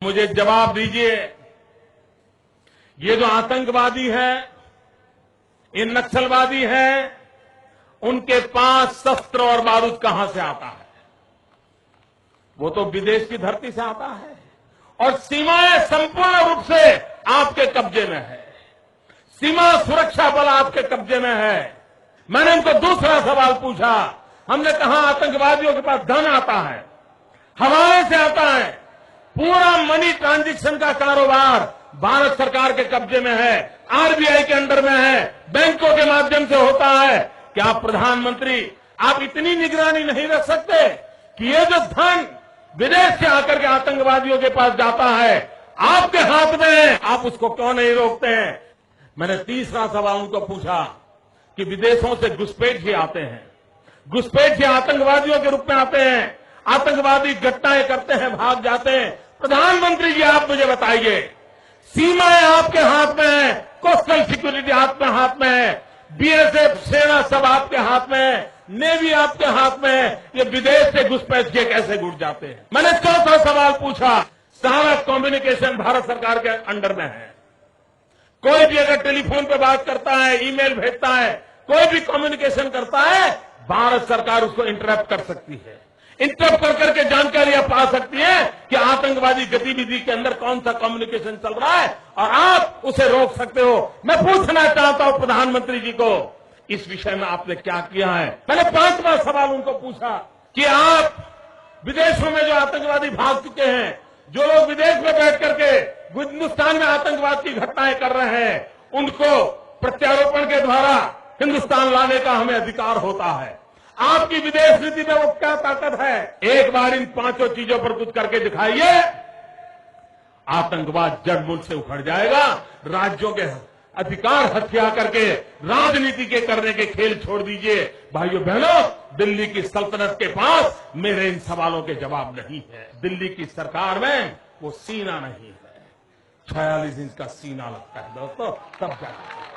मुझे जवाब दीजिए, ये जो आतंकवादी है, ये नक्सलवादी है, उनके पास शस्त्र और बारूद कहां से आता है? वो तो विदेश की धरती से आता है और सीमाएं संपूर्ण रूप से आपके कब्जे में है। सीमा सुरक्षा बल आपके कब्जे में है। मैंने उनको दूसरा सवाल पूछा। हमने कहा आतंकवादियों के पास धन आता है, हवाले से आता है, पूरा मनी ट्रांजैक्शन का कारोबार भारत सरकार के कब्जे में है, आरबीआई के अंडर में है, बैंकों के माध्यम से होता है। क्या प्रधानमंत्री आप इतनी निगरानी नहीं रख सकते कि ये जो धन विदेश से आकर के आतंकवादियों के पास जाता है आपके हाथ में है, आप उसको क्यों नहीं रोकते हैं? मैंने तीसरा सवाल उनको पूछा कि विदेशों से घुसपैठ आते हैं, घुसपैठ आतंकवादियों के रूप में आते हैं, आतंकवादी घटनाएं करते हैं, भाग जाते हैं। प्रधानमंत्री जी आप मुझे बताइए, सीमाएं आपके हाथ में है, कोस्टल सिक्योरिटी आपके हाथ में है, बीएसएफ सेना सब आपके हाथ में है, नेवी आपके हाथ में है, ये विदेश से घुसपैठ के कैसे घुस जाते हैं? मैंने चौथा सवाल पूछा, सारा कम्युनिकेशन भारत सरकार के अंडर में है। कोई भी अगर टेलीफोन पे बात करता है, ईमेल भेजता है, कोई भी कम्युनिकेशन करता है, भारत सरकार उसको इंटरप्ट कर सकती है। इंटरप्ट कर करके जानकारियां पा सकती है कि आतंकवादी गतिविधि के अंदर कौन सा कम्युनिकेशन चल रहा है और आप उसे रोक सकते हो। मैं पूछना चाहता हूं प्रधानमंत्री जी को, इस विषय में आपने क्या किया है? मैंने पांचवा सवाल उनको पूछा कि आप विदेशों में जो आतंकवादी भाग चुके हैं, जो लोग विदेश में बैठ करके हिंदुस्तान में आतंकवाद की घटनाएं कर रहे हैं, उनको प्रत्यारोपण के द्वारा हिंदुस्तान लाने का हमें अधिकार होता है। आपकी विदेश नीति में वो क्या ताकत है? एक बार इन पांचों चीजों पर कुछ करके दिखाइए, आतंकवाद जड़ मूल से उखड़ जाएगा। राज्यों के अधिकार हत्या करके राजनीति के करने के खेल छोड़ दीजिए। भाइयों बहनों, दिल्ली की सल्तनत के पास मेरे इन सवालों के जवाब नहीं है। दिल्ली की सरकार में वो सीना नहीं है, 46 इंच का सीना लगता है दोस्तों, तब जाकर